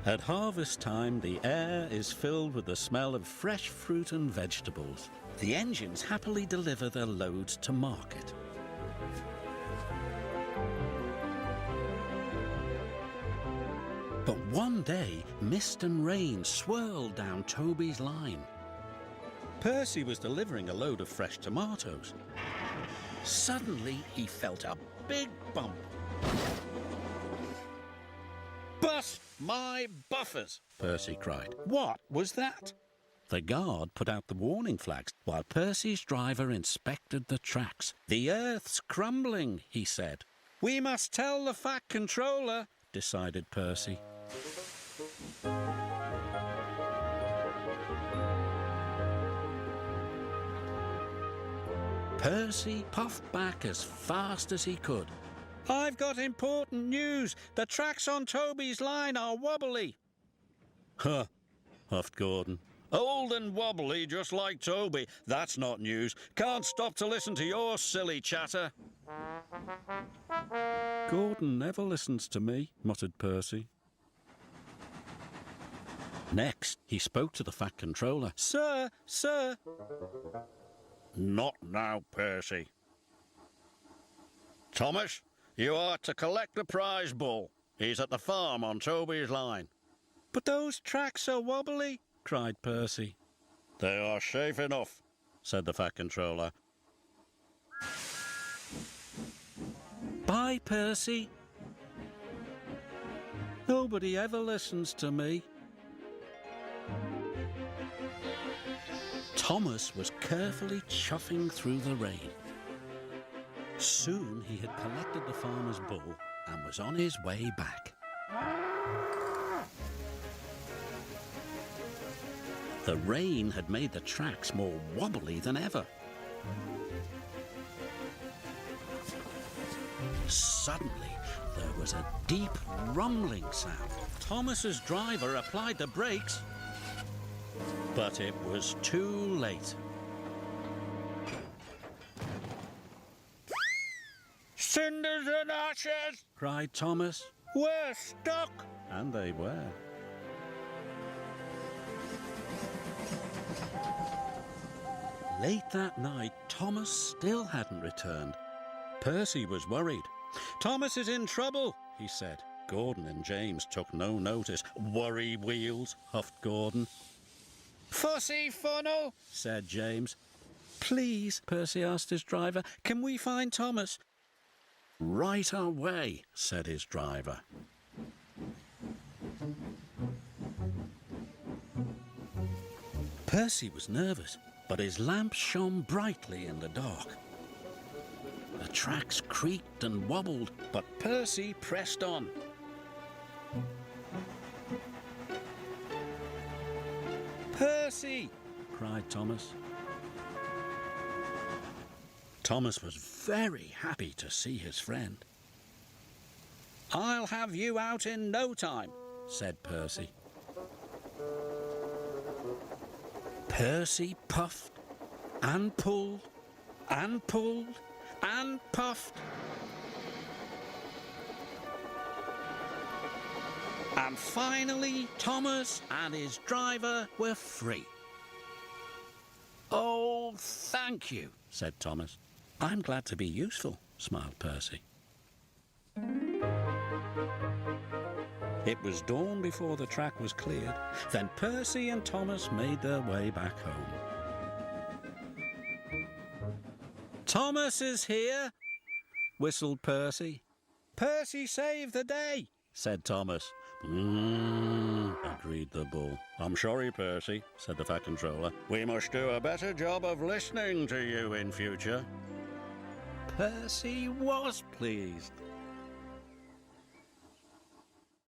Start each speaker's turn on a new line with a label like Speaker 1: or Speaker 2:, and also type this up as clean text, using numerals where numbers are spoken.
Speaker 1: At harvest time, the air is filled with the smell of fresh fruit and vegetables. The engines happily deliver their loads to market. But one day, mist and rain swirled down Toby's line. Percy was delivering a load of fresh tomatoes. Suddenly, he felt a big bump. "Bust my buffers!" Percy cried. "What was that?" The guard put out the warning flags while Percy's driver inspected the tracks. "The earth's crumbling," he said. "We must tell the Fat Controller," decided Percy. Percy puffed back as fast as he could. "I've got important news. The tracks on Toby's line are wobbly." "Huh," huffed Gordon. "Old and wobbly, just like Toby. That's not news. Can't stop to listen to your silly chatter." "Gordon never listens to me," muttered Percy. Next, he spoke to the Fat Controller. Sir. "Not now, Percy. Thomas, you are to collect the prize bull. He's at the farm on Toby's line." "But those tracks are wobbly," cried Percy. "They are safe enough," said the Fat Controller. "Bye, Percy." "Nobody ever listens to me." Thomas was carefully chuffing through the rain. Soon he had collected the farmer's bull and was on his way back. The rain had made the tracks more wobbly than ever. Suddenly, there was a deep rumbling sound. Thomas's driver applied the brakes, but it was too late. "Cinders and ashes!" cried Thomas. "We're stuck!" And they were. Late that night, Thomas still hadn't returned. Percy was worried. "Thomas is in trouble," he said. Gordon and James took no notice. "Worry wheels," huffed Gordon. "Fussy funnel," said James. "Please," Percy asked his driver, "can we find Thomas?" "Right away," said his driver. Percy was nervous, but his lamp shone brightly in the dark. The tracks creaked and wobbled, but Percy pressed on. "Percy!" cried Thomas. Thomas was very happy to see his friend. "I'll have you out in no time," said Percy. Percy puffed and pulled and pulled and puffed. And finally, Thomas and his driver were free. "Oh, thank you," said Thomas. "I'm glad to be useful," smiled Percy. It was dawn before the track was cleared. Then Percy and Thomas made their way back home. "Thomas is here," whistled Percy. "Percy saved the day," said Thomas. Agreed the bull. "I'm sorry, Percy," said the Fat Controller. "We must do a better job of listening to you in future." Percy was pleased.